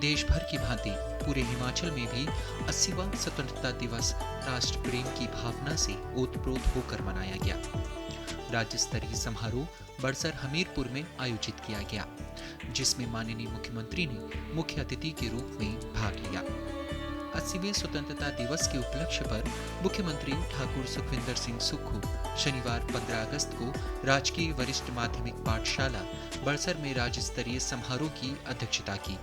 देश भर की भांति पूरे हिमाचल में भी 80वां स्वतंत्रता दिवस राष्ट्र प्रेम की भावना से ओतप्रोत होकर मनाया गया। राज्य स्तरीय समारोह बड़सर हमीरपुर में आयोजित किया गया, जिसमें माननीय मुख्यमंत्री ने मुख्य अतिथि के रूप में भाग लिया। 80वें स्वतंत्रता दिवस के उपलक्ष्य पर मुख्यमंत्री ठाकुर सुखविंदर सिंह सुक्खू शनिवार 15 अगस्त को राजकीय वरिष्ठ माध्यमिक पाठशाला बड़सर में राज्य स्तरीय समारोह की अध्यक्षता की।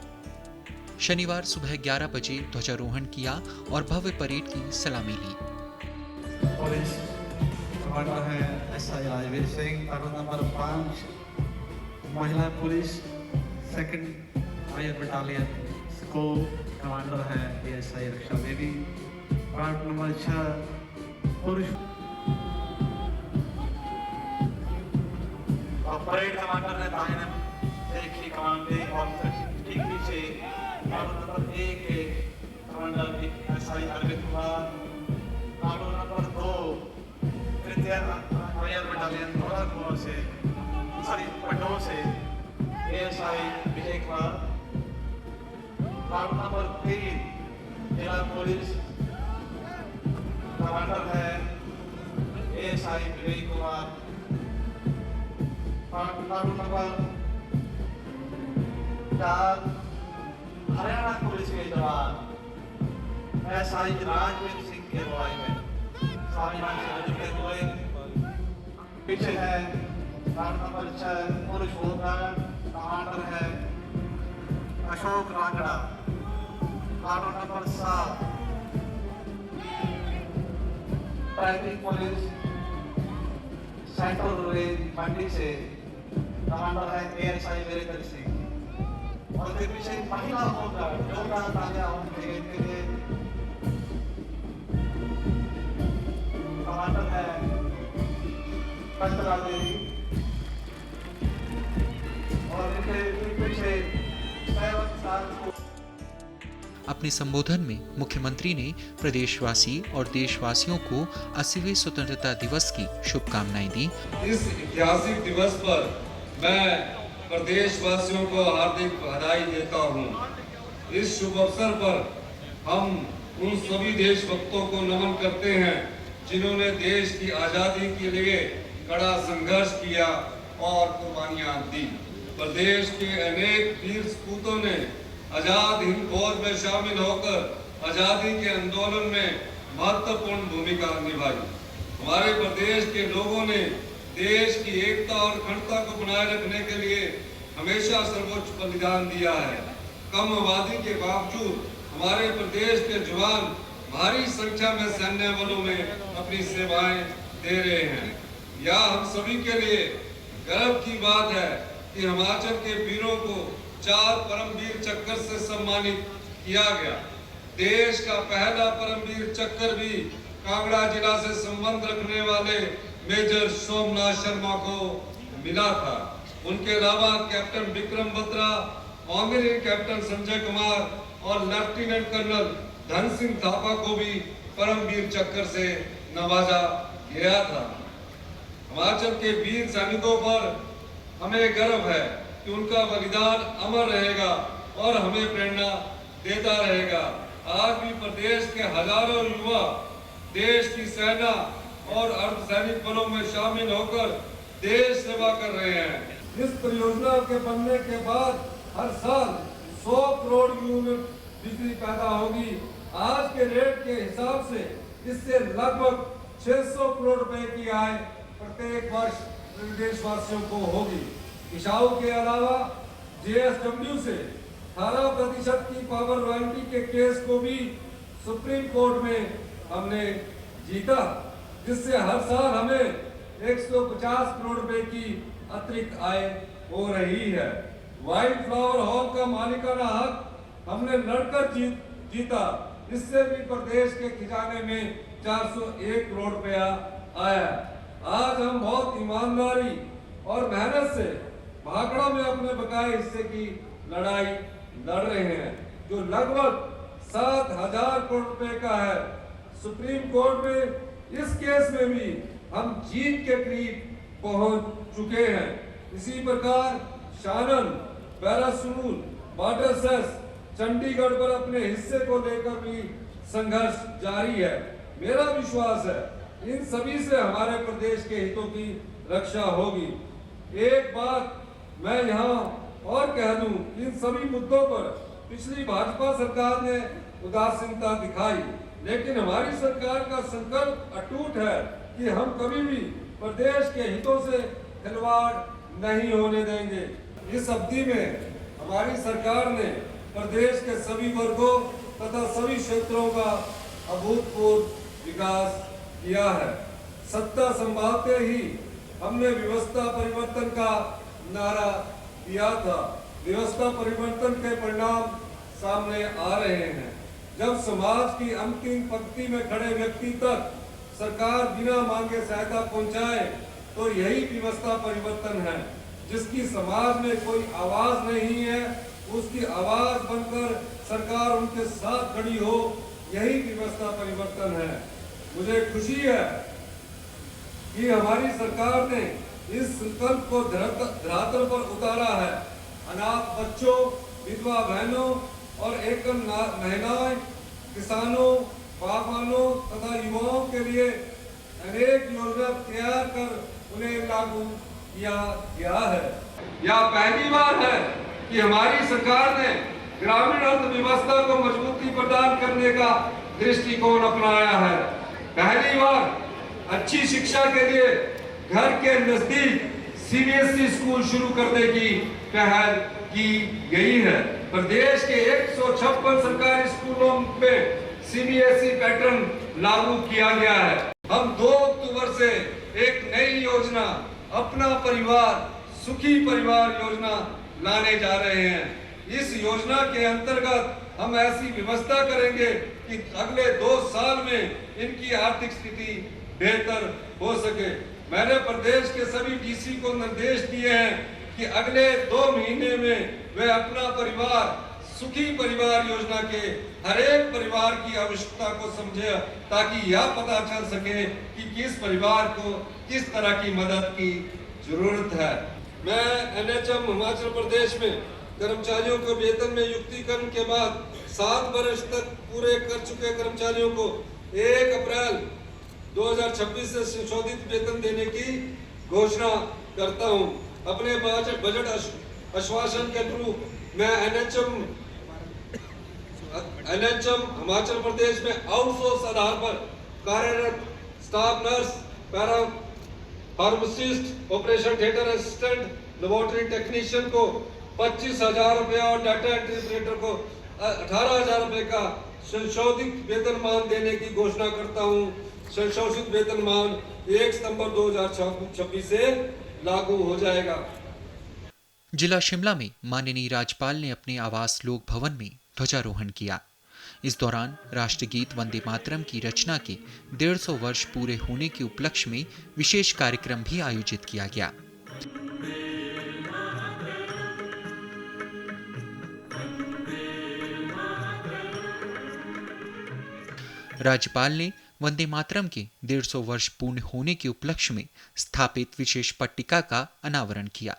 शनिवार सुबह 11 बजे ध्वजारोहण किया और भव्य परेड की सलामी ली। नंबर 5 महिला police second fire battalion school commander है एएसआई रक्षा बेबी। वार्ड नंबर 6 पुरुष परेड कमांडर है दाहिने देखिए कमांडर और ठीक पीछे वार्ड नंबर 1 के commander ASI Arvind Kumar. Ward number 2 तृतीय फायर बटालियन धौलाकुआं से पटो से ASI Vijay Kumar. Ward number 3 जिला पुलिस कमांडर है ASI Vijay Kumar. Ward number 4 Haryana police के जवान एएसआई राजवीर सिंह के अगुवाई में स्वाभिमान से जुड़े हुए। पीछे है वार्ड नंबर 6 पुरुष होमगार्ड कमांडर है Ashok Rangra. Ward number 7 traffic police central range Mandi से कमांडर है एएसआई वीरेंद्र सिंह। और फिर पीछे महिला होमगार्ड जोरदार तालियां उनके लिए कमांडर है कंचला देवी। और इनके पीछे अपने संबोधन में मुख्यमंत्री ने प्रदेशवासी और देशवासियों को 80वें स्वतंत्रता दिवस की शुभकामनाएं दी। इस ऐतिहासिक दिवस पर मैं प्रदेशवासियों को हार्दिक बधाई देता हूं। इस शुभ अवसर पर हम उन सभी देशभक्तों को नमन करते हैं जिन्होंने देश की आजादी के लिए कड़ा संघर्ष किया और कुर्बानियां दी। प्रदेश के अनेक वीर सपूतों ने आजाद हिंद फौज में शामिल होकर आजादी के आंदोलन में महत्वपूर्ण भूमिका निभाई। हमारे प्रदेश के लोगों ने देश की एकता और अखंडता को बनाए रखने के लिए हमेशा सर्वोच्च बलिदान दिया है। कम आबादी के बावजूद हमारे प्रदेश के जवान भारी संख्या में सैन्य बलों में अपनी सेवाएं दे रहे हैं। यह हम सभी के लिए गर्व की बात है कि हिमाचल के वीरों को 4 परमवीर चक्र से सम्मानित किया गया। देश का पहला परमवीर चक्र भी कांगड़ा जिला से संबंध रखने वाले मेजर सोमनाथ शर्मा को मिला था। उनके अलावा captain Vikram Batra, honorary captain Sanjay Kumar और लेफ्टिनेंट कर्नल धन सिंह थापा को भी परमवीर चक्र से नवाजा गया था। हिमाचल के वीर सैनिकों पर हमें गर्व है कि उनका बलिदान अमर रहेगा और हमें प्रेरणा देता रहेगा। आज भी प्रदेश के हजारों युवा देश की सेना और अर्धसैनिक बलों में शामिल होकर देश सेवा कर रहे हैं। इस परियोजना के बनने के बाद हर साल 100 करोड़ यूनिट बिजली पैदा होगी। आज के रेट के हिसाब से इससे लगभग 600 करोड़ रुपए की आय प्रत्येक वर्ष देशवासियों को होगी। किसाऊ के अलावा जेएसडब्ल्यू से 18% की पावर रॉयल्टी के केस को भी सुप्रीम कोर्ट में हमने जीता, जिससे हर साल हमें 150 करोड़ रुपए की अतिरिक्त आय हो रही है। वाइल्ड फ्लावर हॉल का मालिकाना हक हमने लड़कर जीता, इससे भी प्रदेश के खजाने में 401 करोड़ रुपया आया। आज हम बहुत ईमानदारी और मेहनत से भाखड़ा में अपने बकाये हिस्से की लड़ाई लड़ रहे हैं, जो लगभग 7,000 करोड़ रुपए का है। सुप्रीम कोर्ट में इस केस में भी हम जीत के करीब पहुंच चुके हैं। इसी प्रकार शानन, पैरासूल, वाटर सेस, चंडीगढ़ पर अपने हिस्से को लेकर भी संघर्ष जारी है। मेरा विश्वास है इन सभी से हमारे प्रदेश के हितों की रक्षा होगी। एक बात मैं यहाँ और कह दूं, इन सभी मुद्दों पर पिछली भाजपा सरकार ने उदासीनता दिखाई, लेकिन हमारी सरकार का संकल्प अटूट है कि हम कभी भी प्रदेश के हितों से खिलवाड़ नहीं होने देंगे। इस अवधि में हमारी सरकार ने प्रदेश के सभी वर्गों तथा सभी क्षेत्रों का अभूतपूर्व विकास किया है। सत्ता संभालते ही हमने व्यवस्था परिवर्तन का नारा दिया था। व्यवस्था परिवर्तन के परिणाम सामने आ रहे हैं। जब समाज की अंतिम पंक्ति में खड़े व्यक्ति तक सरकार बिना मांगे सहायता पहुंचाए तो यही व्यवस्था परिवर्तन है। जिसकी समाज में कोई आवाज नहीं है, उसकी आवाज बनकर सरकार उनके साथ खड़ी हो, यही व्यवस्था परिवर्तन है। मुझे खुशी है कि हमारी सरकार ने इस संकल्प को धरातल पर उतारा है। अनाथ बच्चों, विधवा बहनों और एकल महिलाएं, किसानों, बागवानों तथा युवाओं के लिए अनेक योजना तैयार कर उन्हें लागू किया गया है। यह पहली बार है कि हमारी सरकार ने ग्रामीण अर्थव्यवस्था को मजबूती प्रदान करने का दृष्टिकोण अपनाया है। पहली बार अच्छी शिक्षा के लिए घर के नजदीक सीबीएसई स्कूल शुरू करने की पहल की गई है। प्रदेश के 156 सरकारी स्कूलों में सीबीएसई पैटर्न लागू किया गया है। हम 2 अक्टूबर से एक नई योजना अपना परिवार सुखी परिवार योजना लाने जा रहे हैं। इस योजना के अंतर्गत हम ऐसी व्यवस्था करेंगे कि अगले 2 साल में इनकी आर्थिक स्थिति बेहतर हो सके। मैंने प्रदेश के सभी डीसी को निर्देश दिए हैं कि अगले 2 महीने में वे अपना परिवार सुखी परिवार योजना के हर एक परिवार की आवश्यकता को समझे, ताकि यह पता चल सके कि किस परिवार को किस तरह की मदद की जरूरत है। मैं एनएचएम हिमाचल प्रदेश में कर्मचारियों को वेतन में युक्तिकरण के बाद 7 वर्ष तक पूरे कर चुके कर्मचारियों को 1 अप्रैल 2026 से संशोधित वेतन देने की घोषणा करता हूं। अपने बजट आश्वासन के अनुरूप मैं एनएचएम हिमाचल प्रदेश में आउटसोर्स आधार पर कार्यरत staff nurse, para pharmacist, operation theatre assistant, laboratory technician को 25,000 रुपये और डाटा एंट्री ऑपरेटर को 18,000 रुपये का संशोधित वेतनमान देने की घोषणा करता हूं। संशोधित वेतनमान 1 सितंबर 2026 से लागू हो जाएगा। जिला शिमला में माननीय राज्यपाल ने अपने आवास लोक भवन में ध्वजारोहण किया। इस दौरान राष्ट्रगीत वंदे मातरम की रचना के 150 वर्ष पूरे होने के उपलक्ष्य में विशेष कार्यक्रम भी आयोजित किया गया। राज्यपाल ने वंदे मातरम के 150 वर्ष पूर्ण होने के उपलक्ष्य में स्थापित विशेष पट्टिका का अनावरण किया।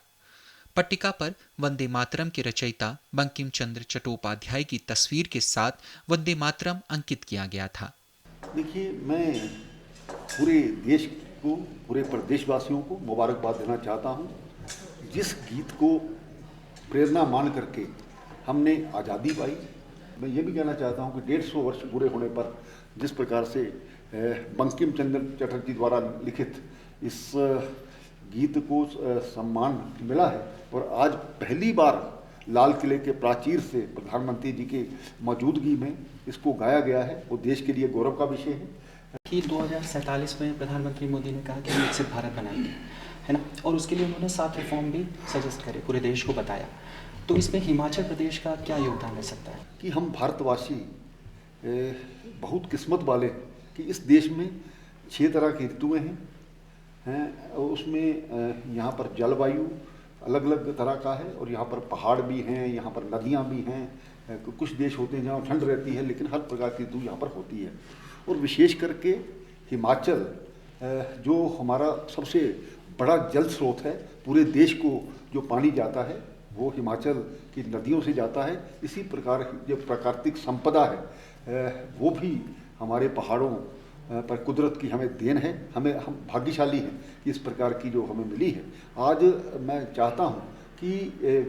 पट्टिका पर वंदे मातरम के रचयिता बंकिम चंद्र चट्टोपाध्याय की तस्वीर के साथ वंदे मातरम अंकित किया गया था। देखिए, मैं पूरे देश को, पूरे प्रदेशवासियों को मुबारकबाद देना चाहता हूं। जिस गीत को प्रेरणा मान करके हमने आज़ादी पाई, मैं ये भी कहना चाहता हूं कि 150 वर्ष पूरे होने पर जिस प्रकार से बंकिम चंद्र चटर्जी द्वारा लिखित इस गीत को सम्मान मिला है और आज पहली बार लाल किले के प्राचीर से प्रधानमंत्री जी के मौजूदगी में इसको गाया गया है, वो देश के लिए गौरव का विषय है कि 2047 में प्रधानमंत्री मोदी ने कहा कि हम विकसित भारत बनाएंगे, है ना, और उसके लिए उन्होंने 7 रिफॉर्म भी सजेस्ट करे, पूरे देश को बताया। तो इसमें हिमाचल प्रदेश का क्या योगदान रह सकता है? कि हम भारतवासी बहुत किस्मत वाले कि इस देश में 6 तरह की ऋतुएँ हैं, उसमें यहाँ पर जलवायु अलग अलग तरह का है और यहाँ पर पहाड़ भी हैं, यहाँ पर नदियाँ भी हैं। कुछ देश होते हैं जहाँ ठंड रहती है, लेकिन हर प्रकार की ऋतु यहाँ पर होती है। और विशेष करके हिमाचल जो हमारा सबसे बड़ा जल स्रोत है, पूरे देश को जो पानी जाता है वो हिमाचल की नदियों से जाता है। इसी प्रकार जो प्राकृतिक संपदा है वो भी हमारे पहाड़ों पर कुदरत की हमें देन है। हम भाग्यशाली हैं कि इस प्रकार की जो हमें मिली है। आज मैं चाहता हूँ कि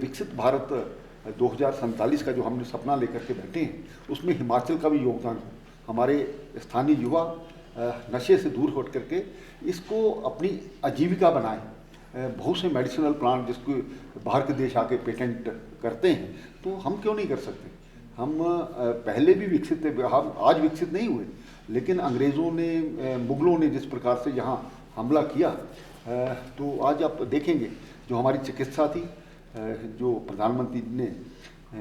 विकसित भारत 2047 का जो हमने सपना लेकर के बैठे हैं उसमें हिमाचल का भी योगदान हो। हमारे स्थानीय युवा नशे से दूर हट करके इसको अपनी आजीविका बनाएं। बहुत से मेडिसिनल प्लांट जिसको बाहर के देश आके पेटेंट करते हैं, तो हम क्यों नहीं कर सकते। हम पहले भी विकसित थे, हम आज विकसित नहीं हुए, लेकिन अंग्रेज़ों ने मुग़लों ने जिस प्रकार से यहाँ हमला किया, तो आज आप देखेंगे जो हमारी चिकित्सा थी, जो प्रधानमंत्री ने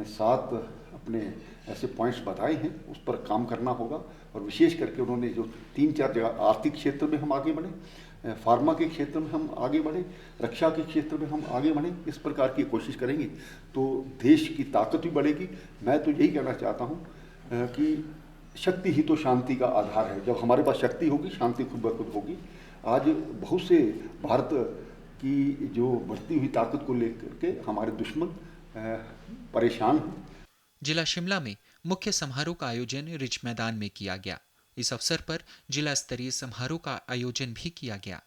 7 अपने ऐसे पॉइंट्स बताए हैं, उस पर काम करना होगा। और विशेष करके उन्होंने जो 3-4 जगह आर्थिक क्षेत्र में हम आगे बढ़े, फार्मा के क्षेत्र में हम आगे बढ़े, रक्षा के क्षेत्र में हम आगे बढ़े, इस प्रकार की कोशिश करेंगे तो देश की ताकत भी बढ़ेगी। मैं तो यही कहना चाहता हूँ कि शक्ति ही तो शांति का आधार है। जब हमारे पास शक्ति होगी, शांति खुद ब खुद होगी। आज बहुत से भारत की जो बढ़ती हुई ताकत को लेकर के हमारे दुश्मन परेशान हैं। जिला शिमला में मुख्य समारोह का आयोजन रिज मैदान में किया गया। इस अवसर पर जिला स्तरीय समारोह का आयोजन भी किया गया,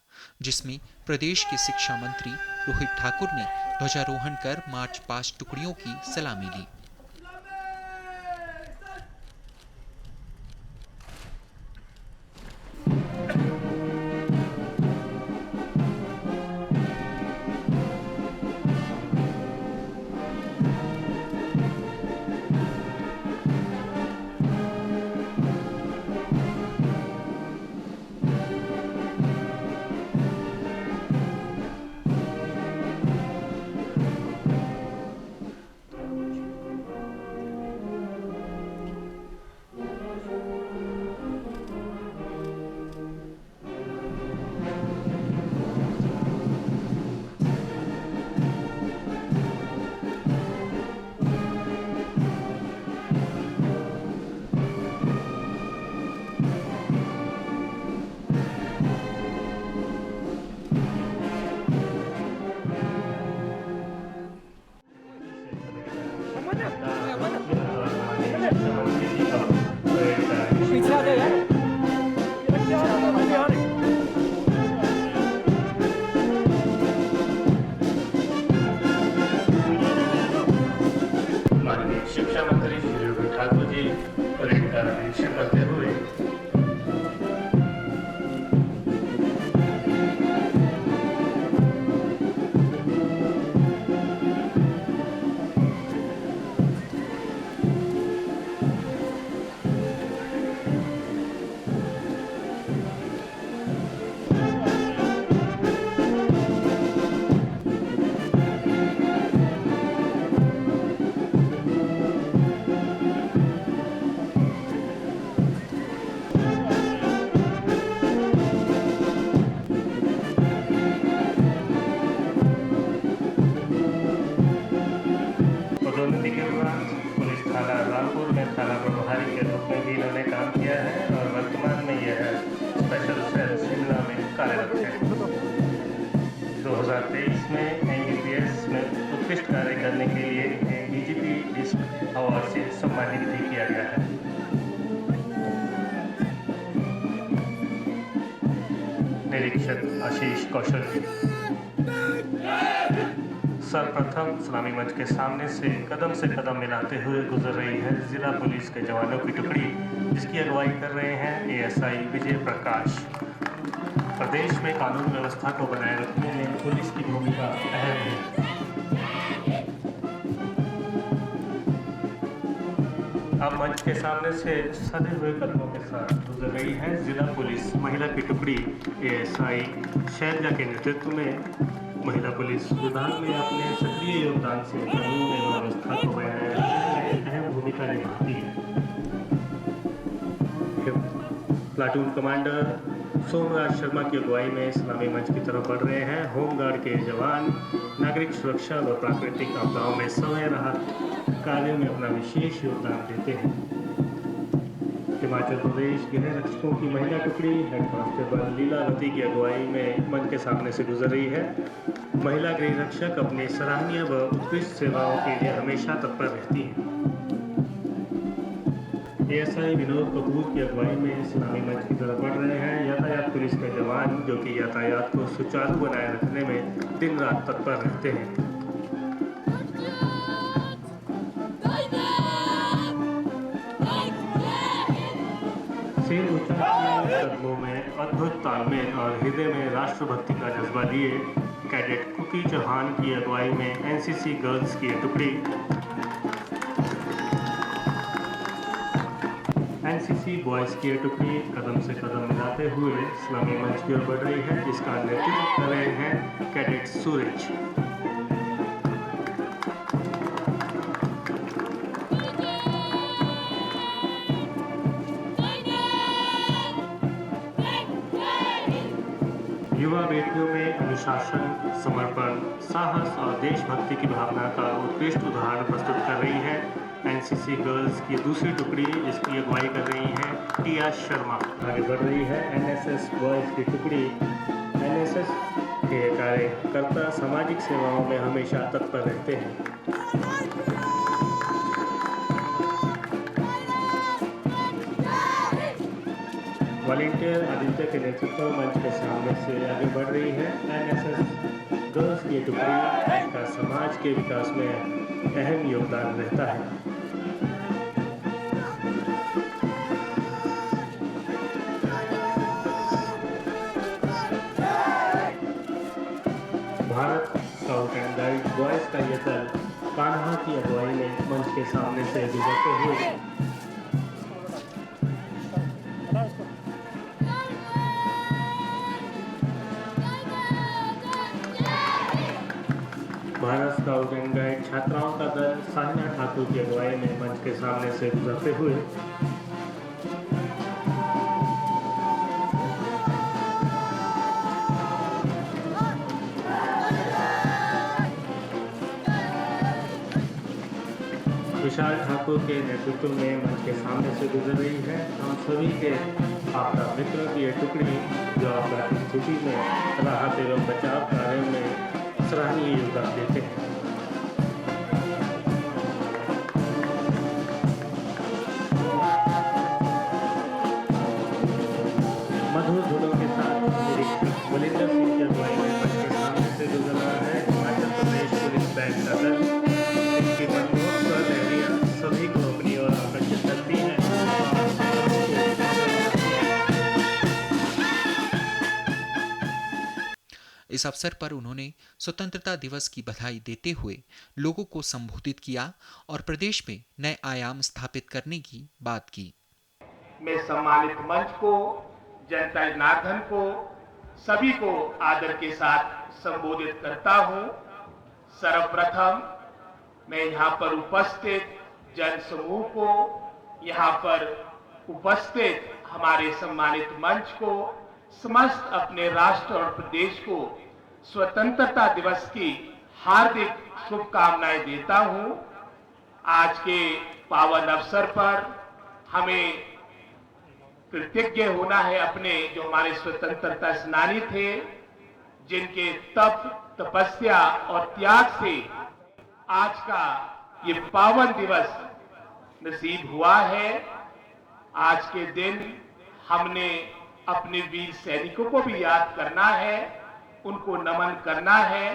जिसमें प्रदेश के शिक्षा मंत्री रोहित ठाकुर ने ध्वजारोहण कर मार्च पास्ट टुकड़ियों की सलामी ली। शिक्षा मंत्री श्री रोहित ठाकुर जी परेड का निरीक्षण करते हुए पदोन्नति के बाद पुलिस थाना रामपुर में थाना प्रभारी के रूप में भी इन्होंने काम किया है और वर्तमान में यह स्पेशल सेल शिमला में कार्यरत है। 2023 में NDPS में उत्कृष्ट कार्य करने के लिए इन्हें DGP डिस्क अवार्ड से सम्मानित भी किया गया है। निरीक्षक आशीष कौशल सर्वप्रथम सलामी मंच के सामने से कदम मिलाते हुए गुजर रही है जिला पुलिस के जवानों की टुकड़ी, जिसकी अगुवाई कर रहे हैं ASI विजय प्रकाश। प्रदेश में कानून व्यवस्था को बनाए रखने में पुलिस की भूमिका अहम है। अब मंच के सामने से सधे हुए कदमों के साथ गुजर रही है जिला पुलिस महिला की टुकड़ी ASI शैलजा के नेतृत्व में। महिला पुलिस विभाग में अपने सक्रिय योगदान से कानून एवं व्यवस्था को बनाए रखने में अहम भूमिका निभाती है। प्लाटून कमांडर सोमराज शर्मा की अगुवाई में सलामी मंच की तरफ बढ़ रहे हैं। होमगार्ड के जवान नागरिक सुरक्षा व प्राकृतिक आपदाओं में समय राहत कार्यों में अपना विशेष योगदान देते हैं। हिमाचल प्रदेश गृह रक्षकों की महिला टुकड़ी हेड कांस्टेबल लीलावती की अगुवाई में मंच के सामने से गुजर रही है। महिला गृह रक्षक अपनी सराहनीय व उत्कृष्ट सेवाओं के लिए हमेशा तत्पर रहती हैं। एएसआई विनोद कपूर की अगुवाई में सलामी मंच की तरफ बढ़ रहे हैं यातायात पुलिस के जवान, जो कि यातायात को सुचारू बनाए रखने में दिन रात तत्पर रहते हैं। सिर ऊंचा किए, कदमों में अद्भुत तालमेल और हृदय में राष्ट्रभक्ति का जज्बा लिए कैडेट कुकी चौहान की अगुवाई में एनसीसी गर्ल्स की टुकड़ी एनसीसी बॉयज की टुकड़ी कदम से कदम मिलाते हुए इस्लामी मंच की ओर बढ़ रही है, जिसका नेतृत्व कर रहे हैं कैडेट सूरज। युवा बेटियों में अनुशासन, समर्पण, साहस और देशभक्ति की भावना का उत्कृष्ट उदाहरण प्रस्तुत कर रही है एनसीसी गर्ल्स की दूसरी टुकड़ी, जिसकी अगुवाई कर रही है टिया शर्मा। आगे बढ़ रही है एनएसएस बॉयज की टुकड़ी। एनएसएस के कार्यकर्ता सामाजिक सेवाओं में हमेशा तत्पर रहते हैं। वॉलंटियर आदित्य के नेतृत्व मंच के सामने से आगे बढ़ रही है एनएसएस गर्ल्स की टुकड़ी, जिसका समाज के विकास में अहम योगदान रहता है। Bharat scout and guide boys का यह दल कान्हा की अगुवाई में मंच के सामने से गुजरते हुए भारत स्काउट एंड गाइड छात्राओं का दल सान्या ठाकुर की अगुवाई में मंच के सामने से गुजरते हुए विशाल ठाकुर के नेतृत्व में मंच के सामने से गुजर रही है हम सभी के आपदा मित्रों की ये टुकड़ी, जो आपदा की स्थिति में राहत एवं बचाव कार्यों में सराहनीय योगदान देते हैं। मधुर धुनों के साथ निरीक्षक बलिंदर सिंह की अगुवाई में मंच के सामने से गुजर रहा है हिमाचल प्रदेश पुलिस बैंड का दल, जिनकी मनमोहक स्वर लहरियां सभी को अपनी ओर आकर्षित करती हैं। इस अवसर पर उन्होंने स्वतंत्रता दिवस की बधाई देते हुए लोगों को संबोधित किया और प्रदेश में नए आयाम स्थापित करने की बात की। मैं सम्मानित मंच को, जनता जनार्दन को, सभी को आदर के साथ संबोधित करता हूं। सर्वप्रथम मैं यहाँ पर उपस्थित जन समूह को, यहाँ पर उपस्थित हमारे सम्मानित मंच को, समस्त अपने राष्ट्र और प्रदेश को स्वतंत्रता दिवस की हार्दिक शुभकामनाएं देता हूं। आज के पावन अवसर पर हमें कृतज्ञ होना है अपने जो हमारे स्वतंत्रता सेनानी थे, जिनके तप, तपस्या और त्याग से आज का ये पावन दिवस नसीब हुआ है। आज के दिन हमने अपने वीर सैनिकों को भी याद करना है, उनको नमन करना है।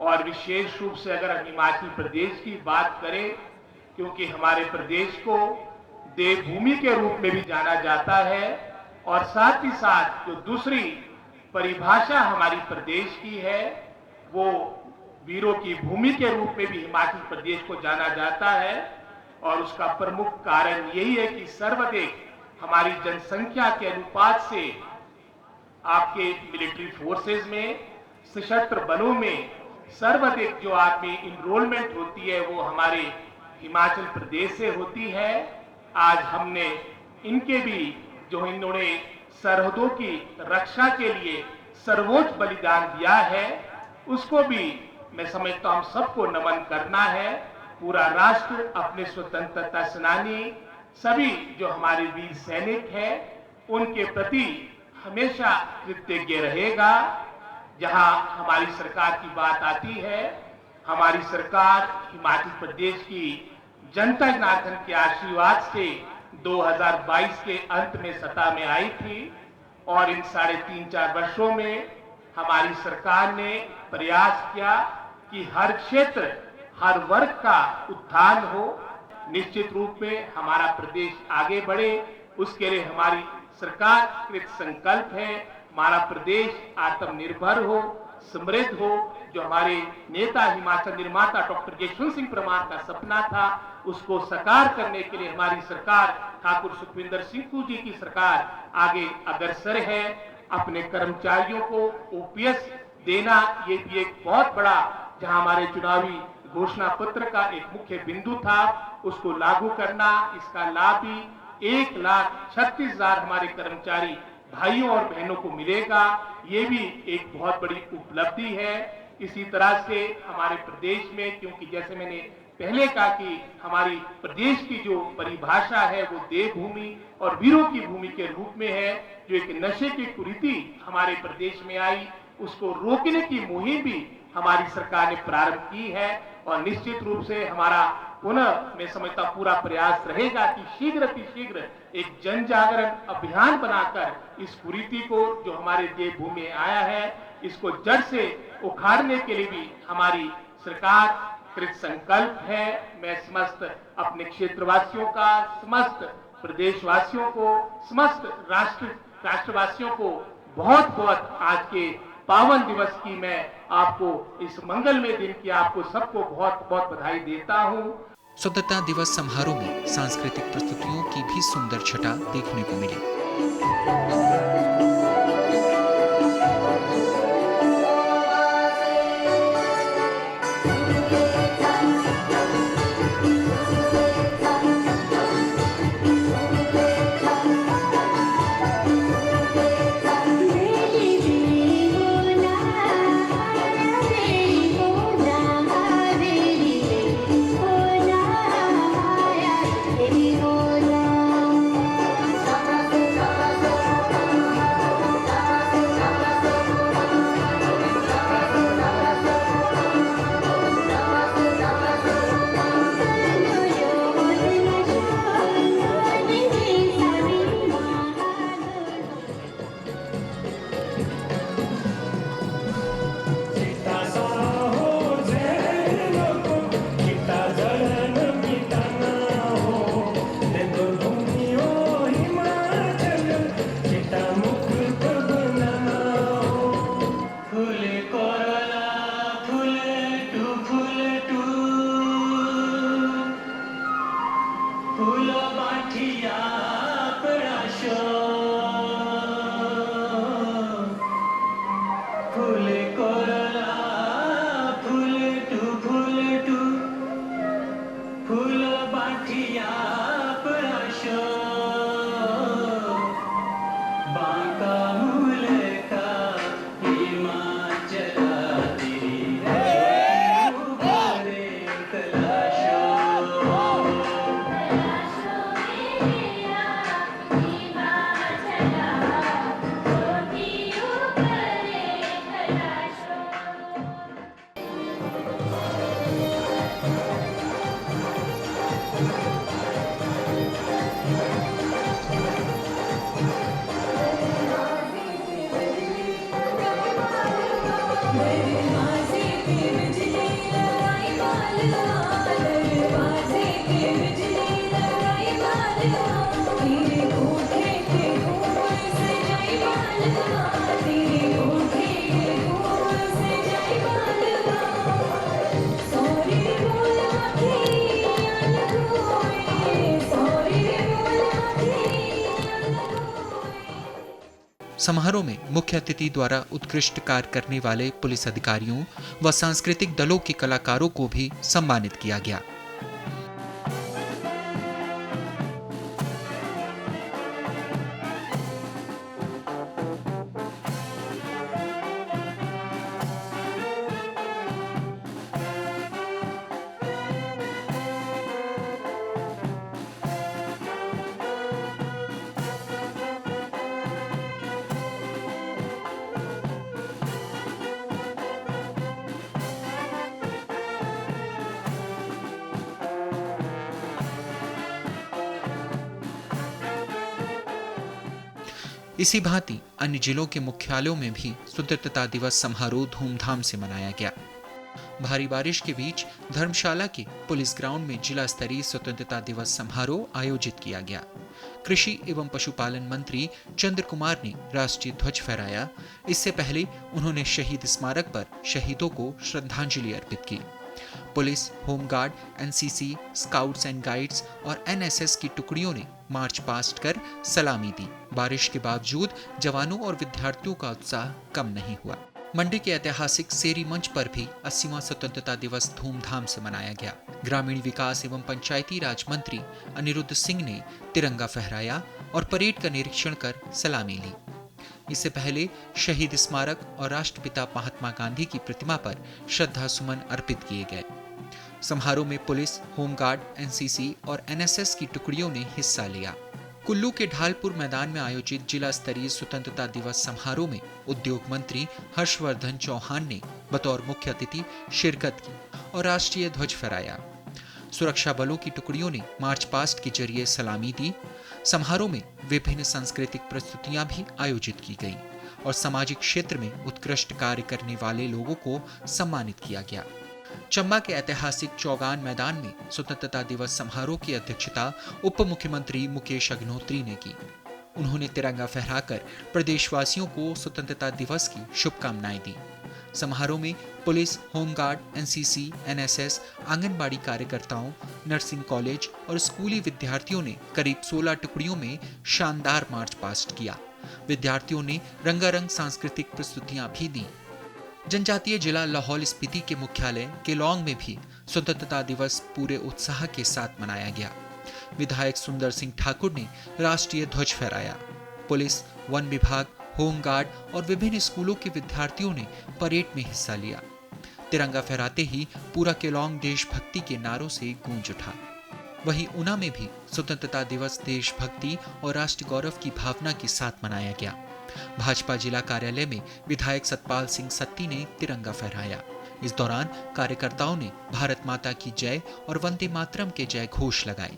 और विशेष रूप से अगर हम हिमाचल प्रदेश की बात करें, क्योंकि हमारे प्रदेश को देवभूमि के रूप में भी जाना जाता है, और साथ ही साथ जो दूसरी परिभाषा हमारी प्रदेश की है, वो वीरों की भूमि के रूप में भी हिमाचल प्रदेश को जाना जाता है। और उसका प्रमुख कारण यही है कि सर्वाधिक हमारी जनसंख्या के अनुपात से आपके मिलिट्री फोर्सेस में, सशस्त्र बलों में सर्वाधिक जो आदमी इनरोलमेंट होती है वो हमारे हिमाचल प्रदेश से होती है। आज हमने इनके भी जो इन्होंने सरहदों की रक्षा के लिए सर्वोच्च बलिदान दिया है, उसको भी मैं समझता हूं सबको नमन करना है। पूरा राष्ट्र अपने स्वतंत्रता सेनानी सभी जो हमारे वीर सैनिक हैं उनके प्रति हमेशा कृतज्ञ रहेगा। जहां हमारी सरकार की बात आती है, हमारी सरकार हिमाचल प्रदेश की जनता जनार्दन के आशीर्वाद से 2022 के अंत में सत्ता में आई थी और इन 3.5-4 वर्षों में हमारी सरकार ने प्रयास किया कि हर क्षेत्र हर वर्ग का उत्थान हो। निश्चित रूप में हमारा प्रदेश आगे बढ़े, उसके लिए हमारी सरकार कृत संकल्प है। हमारा प्रदेश आत्मनिर्भर हो, समृद्ध हो। जो हमारे नेता हिमाचल निर्माता डॉक्टर यशवंत सिंह परमार का सपना था, उसको साकार करने के लिए हमारी सरकार ठाकुर सुखविंदर सिंह जी की सरकार आगे अग्रसर है। अपने कर्मचारियों को ओपीएस देना ये भी एक बहुत बड़ा, जहां हमारे चुनावी घोषणा पत्र का एक मुख्य बिंदु था, उसको लागू करना। इसका लाभ भी 1,36,000 हमारे कर्मचारी भाइयों और बहनों को मिलेगा। ये भी एक बहुत बड़ी उपलब्धि है। इसी तरह से हमारे प्रदेश में, क्योंकि जैसे मैंने पहले कहा कि हमारी प्रदेश की जो परिभाषा है वो देवभूमि और वीरों की भूमि के रूप में है। जो एक नशे की कुरीति हमारे प्रदेश में आई, उसको रोकने की मुहिम भी हमारी सरकार ने प्रारंभ की है और निश्चित रूप से हमारा पुनः मैं समझता पूरा प्रयास रहेगा कि शीघ्र अतिशीघ्र एक जन जागरण अभियान बनाकर इस कुरीति को, जो हमारे देवभूमि में आया है, इसको जड़ से उखाड़ने के लिए भी हमारी सरकार कृत संकल्प है। मैं समस्त अपने क्षेत्रवासियों का, समस्त प्रदेशवासियों को, समस्त राष्ट्रवासियों को बहुत बहुत आज के पावन दिवस की मैं आपको इस मंगलमय दिन की आपको सबको बहुत बहुत बधाई देता हूं। स्वतंत्रता दिवस समारोह में सांस्कृतिक प्रस्तुतियों की भी सुंदर छटा देखने को मिली। समारोह में मुख्य अतिथि द्वारा उत्कृष्ट कार्य करने वाले पुलिस अधिकारियों व सांस्कृतिक दलों के कलाकारों को भी सम्मानित किया गया। इसी भांति अन्य जिलों के मुख्यालयों में भी स्वतंत्रता दिवस समारोह धूमधाम से मनाया गया। भारी बारिश के बीच धर्मशाला के पुलिस ग्राउंड में जिला स्तरीय स्वतंत्रता दिवस समारोह आयोजित किया गया। कृषि एवं पशुपालन मंत्री चंद्र कुमार ने राष्ट्रीय ध्वज फहराया। इससे पहले उन्होंने शहीद स्मारक पर शहीदों को श्रद्धांजलि अर्पित की। Police, home guard, NCC, scouts and guides और एनएसएस की टुकड़ियों ने मार्च पास्ट कर सलामी दी। बारिश के बावजूद जवानों और विद्यार्थियों का उत्साह कम नहीं हुआ। मंडी के ऐतिहासिक सेरी मंच पर भी 80वां स्वतंत्रता दिवस धूमधाम से मनाया गया। ग्रामीण विकास एवं पंचायती राज मंत्री अनिरुद्ध सिंह ने तिरंगा फहराया और परेड का निरीक्षण कर सलामी ली। इससे पहले शहीद स्मारक और राष्ट्रपिता महात्मा गांधी की प्रतिमा पर श्रद्धा सुमन अर्पित किए गए। समारोह में पुलिस, होमगार्ड, एनसीसी और एनएसएस की टुकड़ियों ने हिस्सा लिया। कुल्लू के ढालपुर मैदान में आयोजित जिला स्तरीय स्वतंत्रता दिवस समारोह में उद्योग मंत्री हर्षवर्धन चौहान ने बतौर मुख्य अतिथि शिरकत की और राष्ट्रीय ध्वज फहराया। सुरक्षा बलों की टुकड़ियों ने मार्च पास्ट के जरिए सलामी दी। समारोह में विभिन्न सांस्कृतिक प्रस्तुतियां भी आयोजित की गई और सामाजिक क्षेत्र में उत्कृष्ट कार्य करने वाले लोगों को सम्मानित किया गया। चंबा के ऐतिहासिक चौगान मैदान में स्वतंत्रता दिवस समारोह की अध्यक्षता उप मुख्यमंत्री मुकेश अग्निहोत्री ने की। उन्होंने तिरंगा फहराकर प्रदेशवासियों को स्वतंत्रता दिवस की शुभकामनाएं दी। समारोह में police, home guard, NCC, NSS, anganwadi कार्यकर्ताओं, नर्सिंग कॉलेज और स्कूली विद्यार्थियों ने करीब 16 टुकड़ियों में शानदार मार्च पास्ट किया। विद्यार्थियों ने रंगारंग सांस्कृतिक प्रस्तुतियां भी दी। जनजातीय जिला लाहौल स्पीति के मुख्यालय केलोंग में भी स्वतंत्रता दिवस पूरे उत्साह के साथ मनाया गया। विधायक सुंदर सिंह ठाकुर ने राष्ट्रीय ध्वज फहराया। पुलिस, वन विभाग, होमगार्ड और विभिन्न स्कूलों के विद्यार्थियों ने परेड में हिस्सा लिया। तिरंगा फहराते ही पूरा केलोंग देशभक्ति के नारों से गूंज उठा। वहीं ऊना में भी स्वतंत्रता दिवस देशभक्ति और राष्ट्र गौरव की भावना के साथ मनाया गया। भाजपा जिला कार्यालय में विधायक सतपाल सिंह सत्ती ने तिरंगा फहराया। इस दौरान कार्यकर्ताओं ने भारत माता की जय और वंदे मातरम के जय घोष लगाए।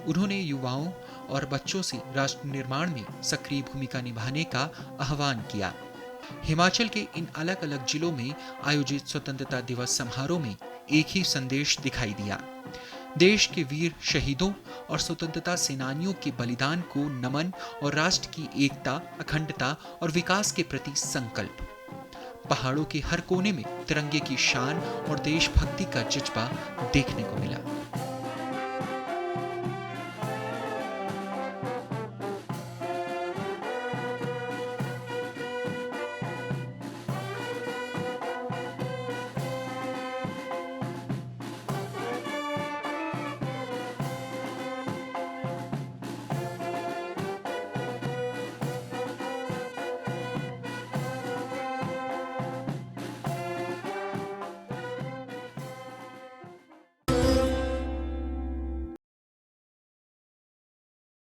उन्होंने युवाओं और बच्चों से राष्ट्र निर्माण में सक्रिय भूमिका निभाने का आह्वान किया। हिमाचल के इन अलग अलग जिलों में आयोजित स्वतंत्रता दिवस समारोह में एक ही संदेश दिखाई दिया। देश के वीर शहीदों और स्वतंत्रता सेनानियों के बलिदान को नमन और राष्ट्र की एकता, अखंडता और विकास के प्रति संकल्प। पहाड़ों के हर कोने में तिरंगे की शान और देशभक्ति का जज्बा देखने को मिला।